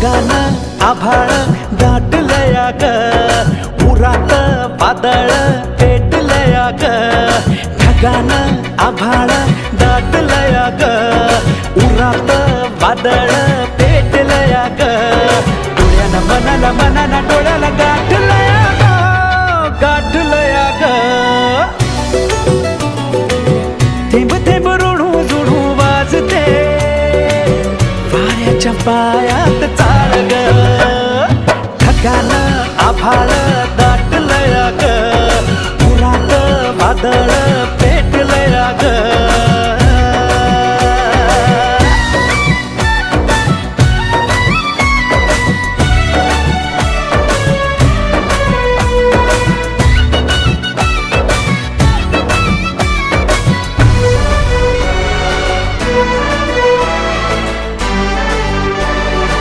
ढगान आभाळ दाटलया ग, उरात वादळ पेटलया ग. ढगान आभाळ दाटलया ग, उरात वादळ पेटलया ग. डोळ्यानं मनाला मनाला डोळ्याला गाठलया ग, गाठलया ग. थेंब थेंब ऋणू जुणू वाजते वाऱ्याच्या पायात चाळ ग. ढगान आभाळ दाटलया ग, उरात वादळ